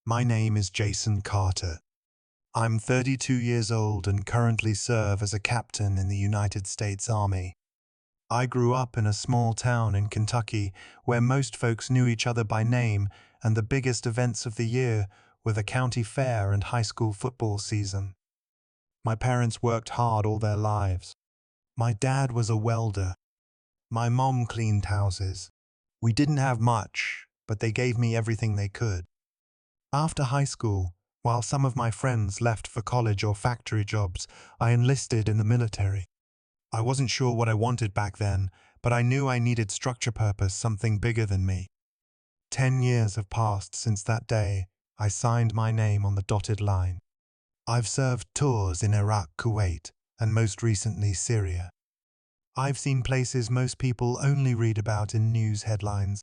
My name is Jason Carter. I'm 32 years old and currently serve as a captain in the United States Army. I grew up in a small town in Kentucky where most folks knew each other by name, and the biggest events of the year were the county fair and high school football season. My parents worked hard all their lives. My dad was a welder. My mom cleaned houses. We didn't have much, but they gave me everything they could. After high school, while some of my friends left for college or factory jobs, I enlisted in the military. I wasn't sure what I wanted back then, but I knew I needed structure, purpose, something bigger than me. 10 years have passed since that day I signed my name on the dotted line. I've served tours in Iraq, Kuwait, and most recently Syria. I've seen places most people only read about in news headlines.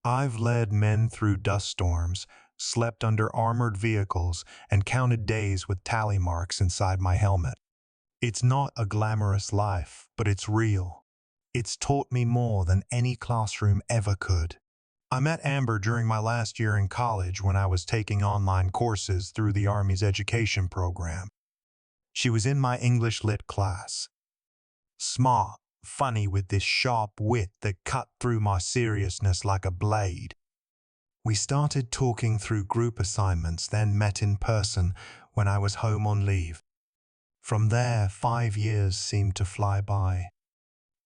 I've led men through dust storms, slept under armored vehicles, and counted days with tally marks inside my helmet. It's not a glamorous life, but it's real. It's taught me more than any classroom ever could. I met Amber during my last year in college when I was taking online courses through the Army's education program. She was in my English Lit class. Smart, funny with this sharp wit that cut through my seriousness like a blade. We started talking through group assignments, then met in person when I was home on leave. From there, 5 years seemed to fly by.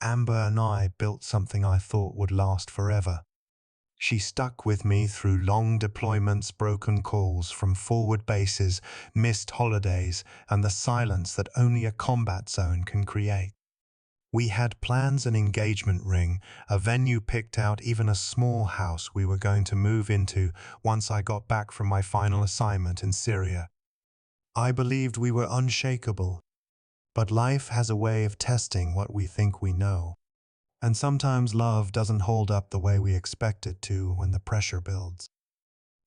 Amber and I built something I thought would last forever. She stuck with me through long deployments, broken calls from forward bases, missed holidays, and the silence that only a combat zone can create. We had plans, an engagement ring, a venue picked out, even a small house we were going to move into once I got back from my final assignment in Syria. I believed we were unshakable, but life has a way of testing what we think we know. And sometimes love doesn't hold up the way we expect it to when the pressure builds.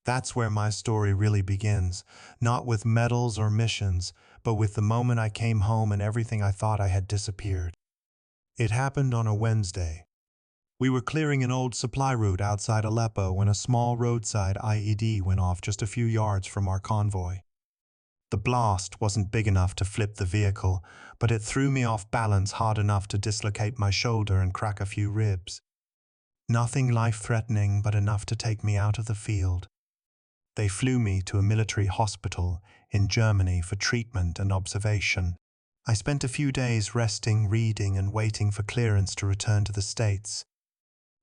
That's where my story really begins, not with medals or missions, but with the moment I came home and everything I thought I had disappeared. It happened on a Wednesday. We were clearing an old supply route outside Aleppo when a small roadside IED went off just a few yards from our convoy. The blast wasn't big enough to flip the vehicle, but it threw me off balance hard enough to dislocate my shoulder and crack a few ribs. Nothing life-threatening, but enough to take me out of the field. They flew me to a military hospital in Germany for treatment and observation. I spent a few days resting, reading, and waiting for clearance to return to the States.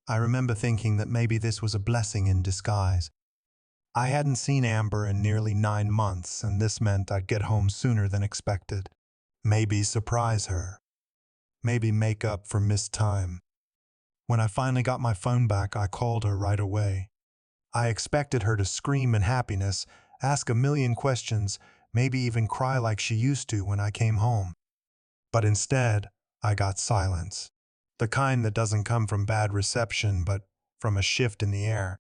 I remember thinking that maybe this was a blessing in disguise. I hadn't seen Amber in nearly 9 months, and this meant I'd get home sooner than expected. Maybe surprise her. Maybe make up for missed time. When I finally got my phone back, I called her right away. I expected her to scream in happiness, ask a million questions, maybe even cry like she used to when I came home. But instead, I got silence. The kind that doesn't come from bad reception, but from a shift in the air.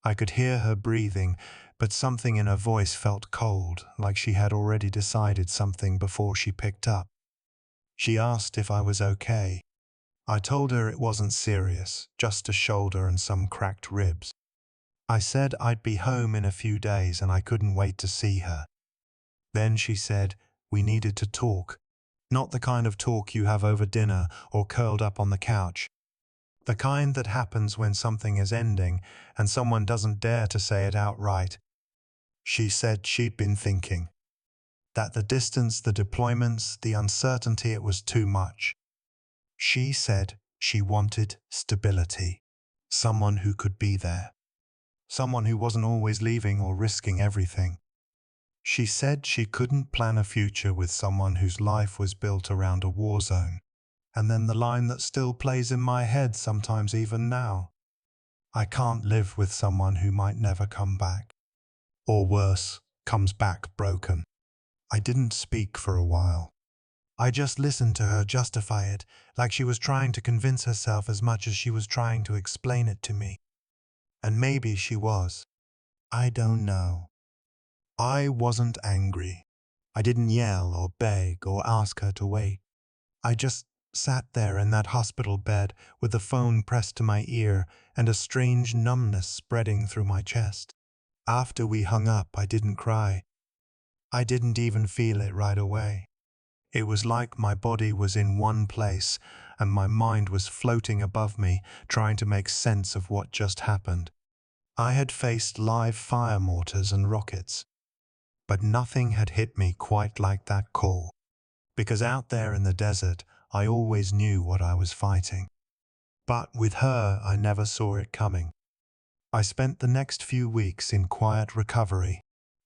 I could hear her breathing, but something in her voice felt cold, like she had already decided something before she picked up. She asked if I was okay. I told her it wasn't serious, just a shoulder and some cracked ribs. I said I'd be home in a few days and I couldn't wait to see her. Then she said we needed to talk, not the kind of talk you have over dinner or curled up on the couch. The kind that happens when something is ending and someone doesn't dare to say it outright. She said she'd been thinking. That the distance, the deployments, the uncertainty, it was too much. She said she wanted stability. Someone who could be there. Someone who wasn't always leaving or risking everything. She said she couldn't plan a future with someone whose life was built around a war zone. And then the line that still plays in my head sometimes even now. I can't live with someone who might never come back. Or worse, comes back broken. I didn't speak for a while. I just listened to her justify it, like she was trying to convince herself as much as she was trying to explain it to me. And maybe she was. I don't know. I wasn't angry. I didn't yell or beg or ask her to wait. I just sat there in that hospital bed with the phone pressed to my ear and a strange numbness spreading through my chest. After we hung up, I didn't cry. I didn't even feel it right away. It was like my body was in one place and my mind was floating above me, trying to make sense of what just happened. I had faced live fire mortars and rockets, but nothing had hit me quite like that call. Because out there in the desert, I always knew what I was fighting. But with her, I never saw it coming. I spent the next few weeks in quiet recovery.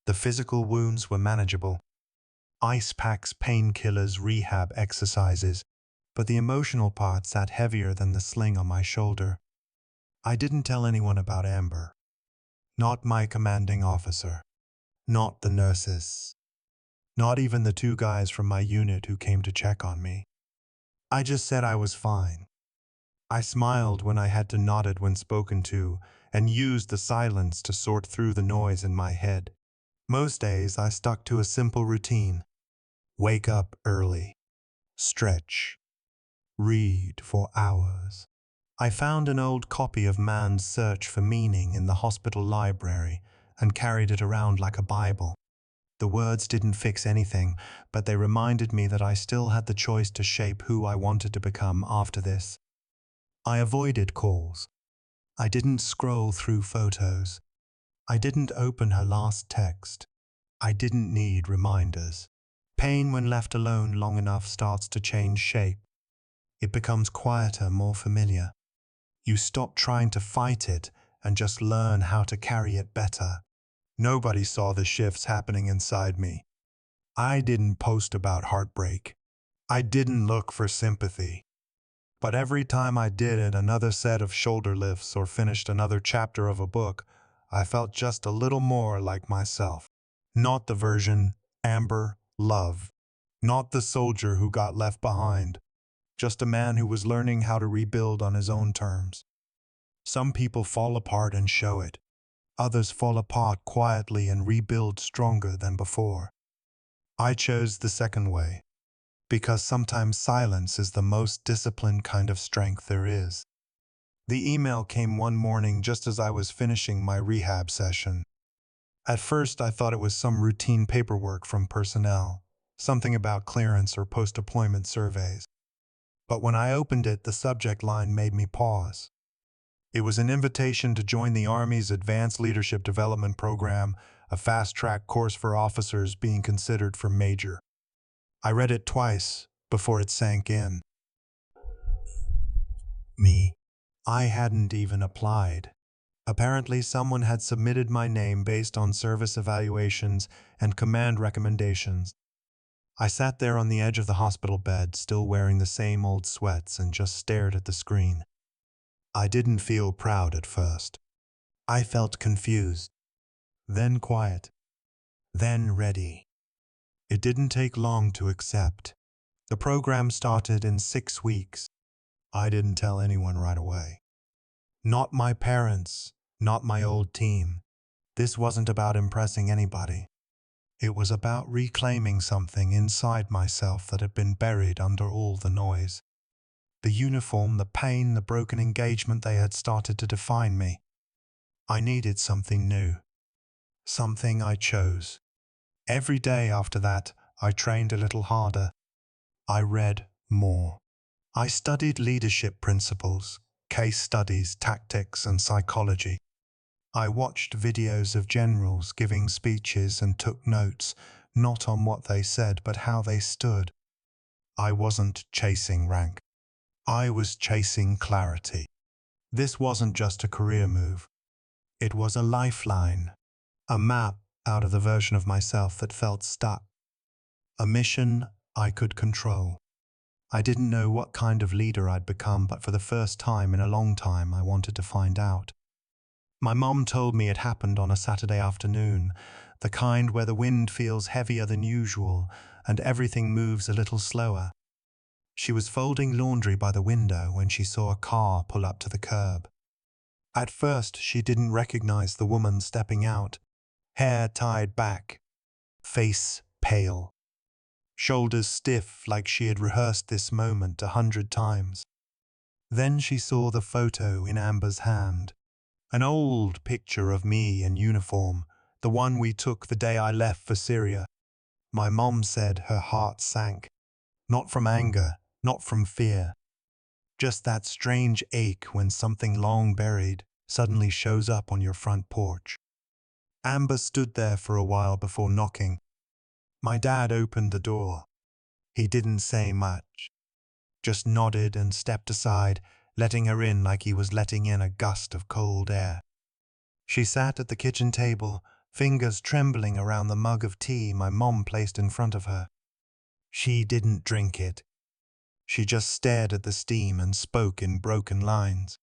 The physical wounds were manageable. Ice packs, painkillers, rehab exercises. But the emotional part sat heavier than the sling on my shoulder. I didn't tell anyone about Amber. Not my commanding officer. Not the nurses. Not even the 2 guys from my unit who came to check on me. I just said I was fine. I smiled when I had to, nodded when spoken to, and used the silence to sort through the noise in my head. Most days I stuck to a simple routine. Wake up early. Stretch. Read for hours. I found an old copy of Man's Search for Meaning in the hospital library and carried it around like a Bible. The words didn't fix anything, but they reminded me that I still had the choice to shape who I wanted to become after this. I avoided calls. I didn't scroll through photos. I didn't open her last text. I didn't need reminders. Pain, when left alone long enough, starts to change shape. It becomes quieter, more familiar. You stop trying to fight it and just learn how to carry it better. Nobody saw the shifts happening inside me. I didn't post about heartbreak. I didn't look for sympathy. But every time I did it, another set of shoulder lifts or finished another chapter of a book, I felt just a little more like myself. Not the version Amber loved. Not the soldier who got left behind. Just a man who was learning how to rebuild on his own terms. Some people fall apart and show it. Others fall apart quietly and rebuild stronger than before. I chose the second way, because sometimes silence is the most disciplined kind of strength there is. The email came one morning just as I was finishing my rehab session. At first, I thought it was some routine paperwork from personnel, something about clearance or post-deployment surveys. But when I opened it, the subject line made me pause. It was an invitation to join the Army's Advanced Leadership Development Program, a fast-track course for officers being considered for major. I read it twice before it sank in. Me. I hadn't even applied. Apparently, someone had submitted my name based on service evaluations and command recommendations. I sat there on the edge of the hospital bed, still wearing the same old sweats, and just stared at the screen. I didn't feel proud at first. I felt confused, then quiet, then ready. It didn't take long to accept. The program started in 6 weeks. I didn't tell anyone right away. Not my parents, not my old team. This wasn't about impressing anybody. It was about reclaiming something inside myself that had been buried under all the noise. The uniform, the pain, the broken engagement, they had started to define me. I needed something new. Something I chose. Every day after that, I trained a little harder. I read more. I studied leadership principles, case studies, tactics, and psychology. I watched videos of generals giving speeches and took notes, not on what they said, but how they stood. I wasn't chasing rank. I was chasing clarity. This wasn't just a career move. It was a lifeline, a map out of the version of myself that felt stuck, a mission I could control. I didn't know what kind of leader I'd become, but for the first time in a long time, I wanted to find out. My mom told me it happened on a Saturday afternoon, the kind where the wind feels heavier than usual and everything moves a little slower. She was folding laundry by the window when she saw a car pull up to the curb. At first, she didn't recognize the woman stepping out, hair tied back, face pale, shoulders stiff like she had rehearsed this moment 100 times. Then she saw the photo in Amber's hand. An old picture of me in uniform, The one we took the day I left for Syria. My mom said her heart sank. Not from anger, not from fear. Just that strange ache when something long buried suddenly shows up on your front porch. Amber stood there for a while before knocking. My dad opened the door. He didn't say much, just nodded and stepped aside, letting her in like he was letting in a gust of cold air. She sat at the kitchen table, fingers trembling around the mug of tea my mom placed in front of her. She didn't drink it. She just stared at the steam and spoke in broken lines.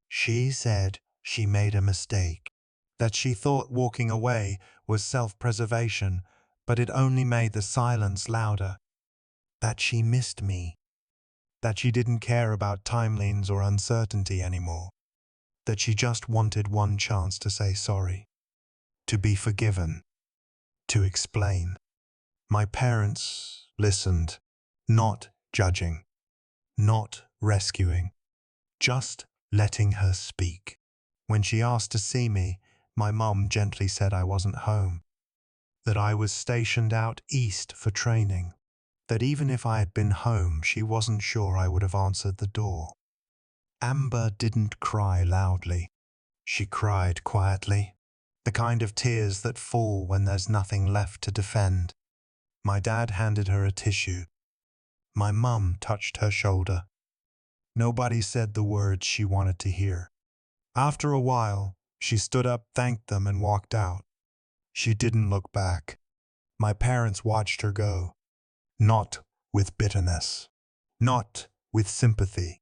She said she made a mistake, that she thought walking away was self-preservation, but it only made the silence louder. That she missed me. That she didn't care about timelines or uncertainty anymore. That she just wanted one chance to say sorry, to be forgiven, to explain. My parents listened, not judging, not rescuing, just letting her speak. When she asked to see me, my mum gently said I wasn't home, that I was stationed out east for training, that even if I had been home, she wasn't sure I would have answered the door. Amber didn't cry loudly. She cried quietly, the kind of tears that fall when there's nothing left to defend. My dad handed her a tissue. My mum touched her shoulder. Nobody said the words she wanted to hear. After a while, she stood up, thanked them, and walked out. She didn't look back. My parents watched her go. Not with bitterness. Not with sympathy.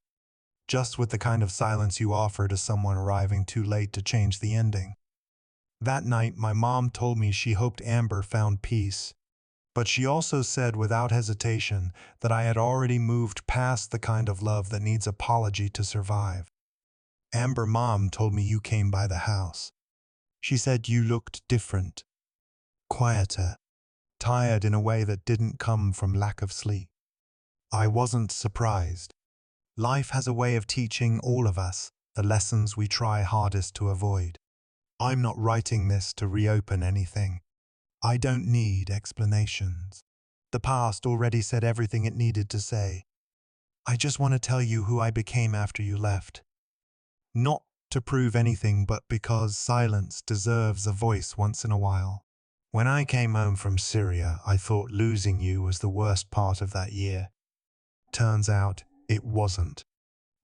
Just with the kind of silence you offer to someone arriving too late to change the ending. That night, my mom told me she hoped Amber found peace. But she also said without hesitation that I had already moved past the kind of love that needs apology to survive. Amber, Mom told me you came by the house. She said you looked different, quieter, tired in a way that didn't come from lack of sleep. I wasn't surprised. Life has a way of teaching all of us the lessons we try hardest to avoid. I'm not writing this to reopen anything. I don't need explanations. The past already said everything it needed to say. I just want to tell you who I became after you left. Not to prove anything, but because silence deserves a voice once in a while. When I came home from Syria, I thought losing you was the worst part of that year. Turns out it wasn't.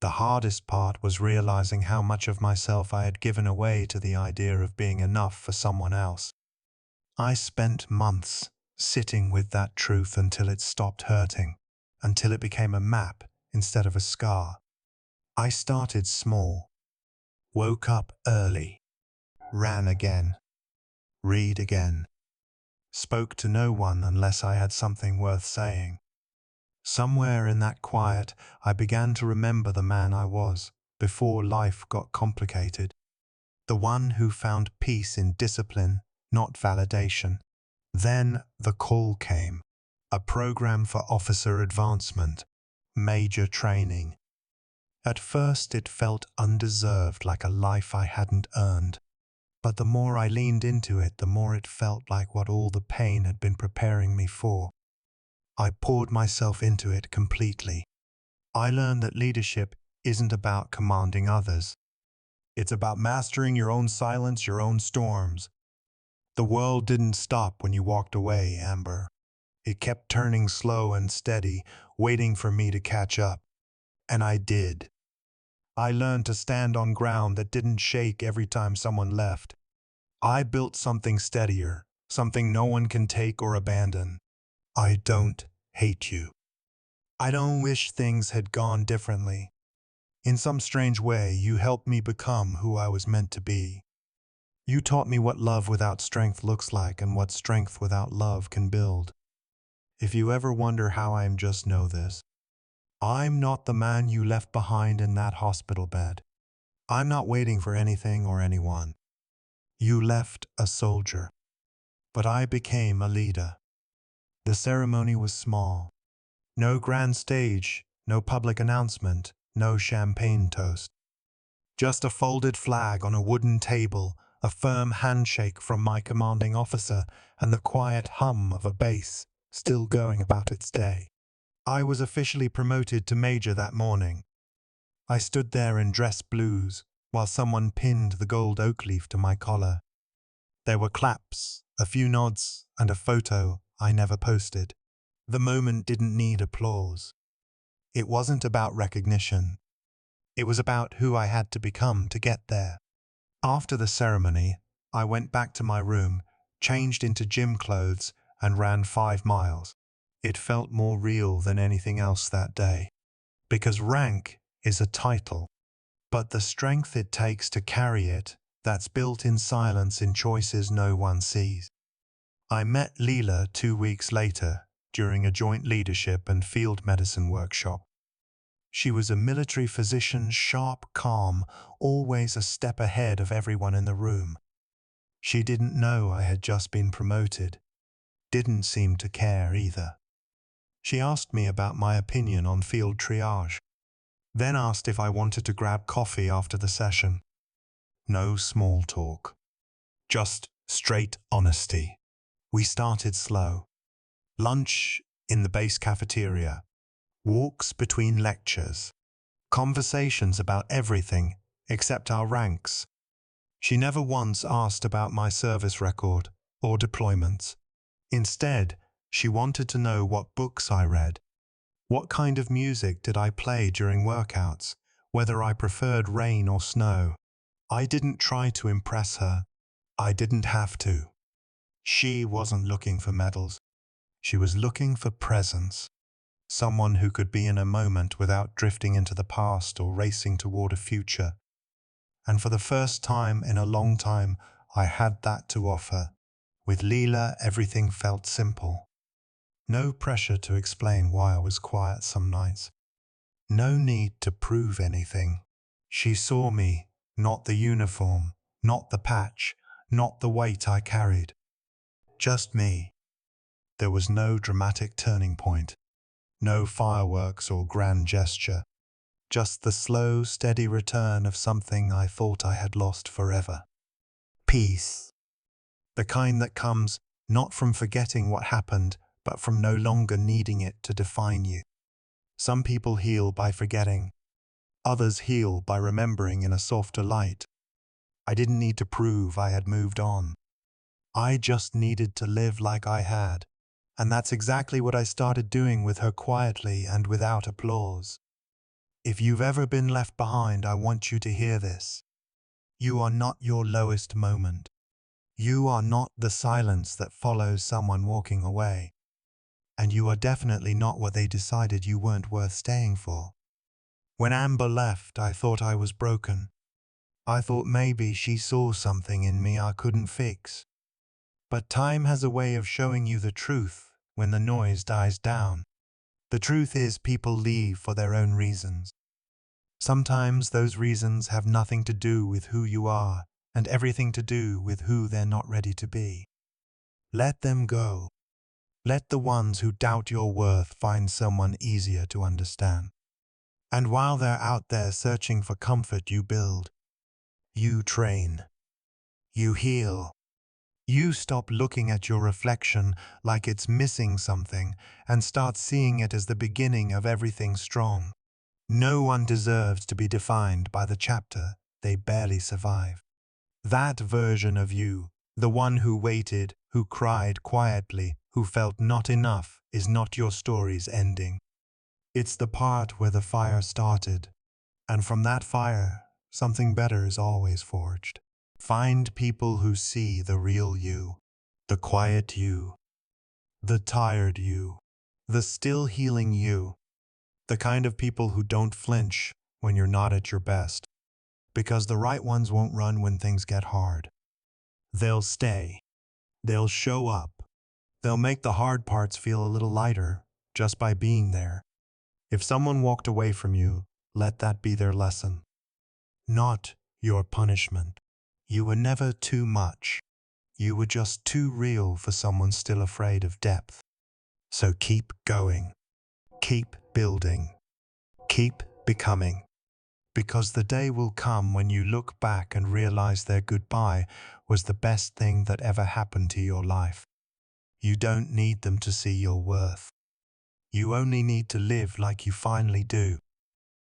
The hardest part was realizing how much of myself I had given away to the idea of being enough for someone else. I spent months sitting with that truth until it stopped hurting, until it became a map instead of a scar. I started small, woke up early, ran again, read again, spoke to no one unless I had something worth saying. Somewhere in that quiet, I began to remember the man I was before life got complicated. The one who found peace in discipline, not validation. Then the call came. A program for officer advancement. Major training. At first it felt undeserved, like a life I hadn't earned. But the more I leaned into it, the more it felt like what all the pain had been preparing me for. I poured myself into it completely. I learned that leadership isn't about commanding others. It's about mastering your own silence, your own storms. The world didn't stop when you walked away, Amber. It kept turning slow and steady, waiting for me to catch up. And I did. I learned to stand on ground that didn't shake every time someone left. I built something steadier, something no one can take or abandon. I don't hate you. I don't wish things had gone differently. In some strange way, you helped me become who I was meant to be. You taught me what love without strength looks like and what strength without love can build. If you ever wonder how I'm, just know this. I'm not the man you left behind in that hospital bed. I'm not waiting for anything or anyone. You left a soldier, but I became a leader. The ceremony was small. No grand stage, no public announcement, no champagne toast. Just a folded flag on a wooden table, a firm handshake from my commanding officer, and the quiet hum of a base still going about its day. I was officially promoted to major that morning. I stood there in dress blues while someone pinned the gold oak leaf to my collar. There were claps, a few nods, and a photo I never posted. The moment didn't need applause. It wasn't about recognition. It was about who I had to become to get there. After the ceremony, I went back to my room, changed into gym clothes, and ran 5 miles. It felt more real than anything else that day. Because rank is a title, but the strength it takes to carry it, that's built in silence in choices no one sees. I met Leela 2 weeks later during a joint leadership and field medicine workshop. She was a military physician, sharp, calm, always a step ahead of everyone in the room. She didn't know I had just been promoted. Didn't seem to care either. She asked me about my opinion on field triage, then asked if I wanted to grab coffee after the session. No small talk. Just straight honesty. We started slow. Lunch in the base cafeteria. Walks between lectures. Conversations about everything except our ranks. She never once asked about my service record or deployments. Instead, she wanted to know what books I read. What kind of music did I play during workouts? Whether I preferred rain or snow. I didn't try to impress her. I didn't have to. She wasn't looking for medals. She was looking for presence. Someone who could be in a moment without drifting into the past or racing toward a future. And for the first time in a long time, I had that to offer. With Leela, everything felt simple. No pressure to explain why I was quiet some nights. No need to prove anything. She saw me, not the uniform, not the patch, not the weight I carried. Just me. There was no dramatic turning point. No fireworks or grand gesture. Just the slow, steady return of something I thought I had lost forever. Peace. The kind that comes not from forgetting what happened, but from no longer needing it to define you. Some people heal by forgetting. Others heal by remembering in a softer light. I didn't need to prove I had moved on. I just needed to live like I had. And that's exactly what I started doing with her quietly and without applause. If you've ever been left behind, I want you to hear this. You are not your lowest moment. You are not the silence that follows someone walking away. And you are definitely not what they decided you weren't worth staying for. When Amber left, I thought I was broken. I thought maybe she saw something in me I couldn't fix. But time has a way of showing you the truth when the noise dies down. The truth is people leave for their own reasons. Sometimes those reasons have nothing to do with who you are and everything to do with who they're not ready to be. Let them go. Let the ones who doubt your worth find someone easier to understand. And while they're out there searching for comfort, you build. You train. You heal. You stop looking at your reflection like it's missing something and start seeing it as the beginning of everything strong. No one deserves to be defined by the chapter they barely survive. That version of you, the one who waited, who cried quietly, who felt not enough, is not your story's ending. It's the part where the fire started, and from that fire, something better is always forged. Find people who see the real you, the quiet you, the tired you, the still healing you, the kind of people who don't flinch when you're not at your best, because the right ones won't run when things get hard. They'll stay. They'll show up. They'll make the hard parts feel a little lighter just by being there. If someone walked away from you, let that be their lesson, not your punishment. You were never too much. You were just too real for someone still afraid of depth. So keep going. Keep building. Keep becoming. because the day will come when you look back and realize their goodbye was the best thing that ever happened to your life. You don't need them to see your worth. You only need to live like you finally do.